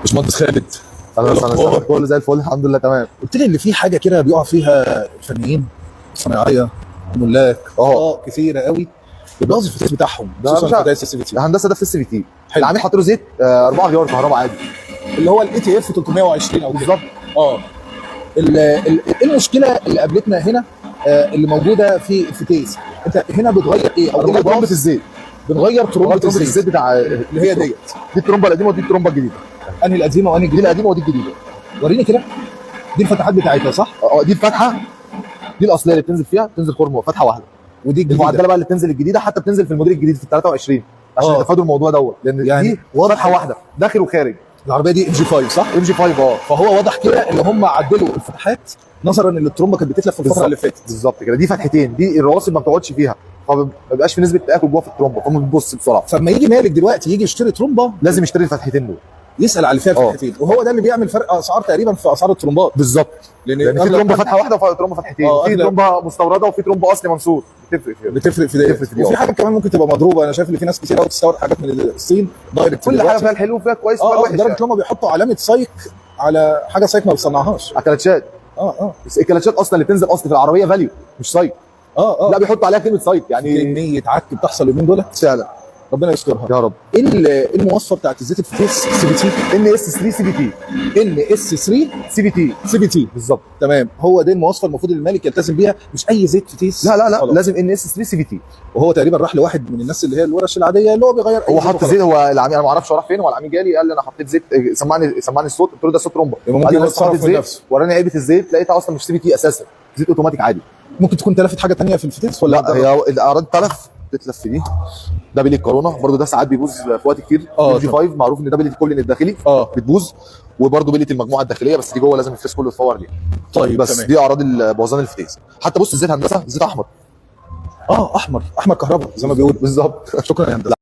باشمهندس خالد، انا كله زي الفل الحمد لله تمام. قلت لي ان في حاجه كده بيقع فيها الفنيين الصناعيه الملاك كثيره قوي بيبوظ الفتيس بتاعهم، خصوصا فتيس السي في تي. الهندسه ده في السي في تي العميل حاط له زيت 4 غيار كهرباء عادي اللي هو الاي تي اف 320 او بالظبط. ايه المشكله اللي قابلتنا هنا اللي موجوده في الفتيس؟ انت هنا بتغير ايه؟ او بنغير ترمبه الزيت، بنغير ترمبه الزيت بتاع اللي هي ديت. دي الترمبه القديمه ودي الترمبه الجديده. انهي القديمه وانهي دي القديمه ودي الجديده. وريني كده. دي الفتحات بتاعتها صح؟ دي الفتحه، دي الاصليه اللي بتنزل فيها، بتنزل خرم فتحه واحده. ودي الجديده المعدله بقى اللي بتنزل الجديده، حتى بتنزل في الموديل الجديد في ال 23 عشان يتفادوا الموضوع دوت، لان يعني دي فتحه واحده داخل وخارج. العربيه دي ام جي 5 صح؟ ام جي 5 فهو واضح كده ان هم عدلوا الفتحات نظرا ان الترومبه كانت بتتلف في الفتره اللي فاتت. بالظبط كده. دي فتحتين، دي الرواسب ما بتقعدش فيها، فما بيبقاش في نسبه تاكل جوه في الترومبه، فما بتبص بسرعه. فلما يجي مالك دلوقتي يجي يشتري ترومبه لازم يشتري الفتحتين دول، يسال على اللي فيها فتحتين، وهو ده اللي بيعمل فرق اسعار تقريبا في اسعار الترومبات. بالظبط، لان في ترومبه فتحه واحده وفي ترومبه فتحتين، في ترومبه مستورده وفي ترومبه اصلي منصور. بتفرق في ده. وفي حاجه كمان ممكن تبقى مضروبه. انا شايف ان في ناس كتير قوي بتستورد حاجات من الصين دايركت. كل حاجه فيها الحلو وفيها الكويس وفيها الوحش. لدرجه ان هم بيحطوا علامه سايك على حاجه سايك ما بيصنعهاش. على الكلاتشات. الكلاتشات اصلا اللي بتنزل اصل في العربيه فاليو مش سايك. لا بيحطوا عليها كلمه سايك، يعني كميه عك بتحصل اليومين دول فعلا. ربنا يسترها يا رب. ايه المواصفه بتاعت الزيت الفتيس سي بي تي؟ ان اس 3 سي بي تي. ان اس 3 سي بي تي بالظبط. تمام. هو دي المواصفه المفروض المالك يلتزم بيها، مش اي زيت فتيس. لا لازم ان اس 3 سي بي تي. وهو تقريبا راح لواحد من الناس اللي هي الورش العاديه اللي هو بيغير هو حط زيت. هو العميل انا ما اعرفش هو راح فين. هو العميل جالي قال لي انا حطيت زيت، سمعني الصوت، قلت له ده صوت ترومبه. ممكن يتصرف من نفسه. وراني علبه الزيت لقيتها اصلا مش سي بي تي اساسا، زيت اوتوماتيك عادي. ممكن تكون تلفت حاجه ثانيه في الفتيس ولا لا؟ هي الاعراض تلف بتتلف في دي. ده بيلي الكورونا برضو، ده ساعات بيبوظ في وقت كتير. جي 5 معروف ان ده بيلي الكولين الداخلي بتبوظ، وبرضو بيلي المجموعه الداخليه، بس دي جوه لازم الفيس كله يتفور ليها. طيب بس تمام. دي اعراض بوظان الفتيس. حتى بص الزيت هندسه زيت احمر. احمر كهرباء زي ما بيقولوا بالظبط. شكرا يا هندسه.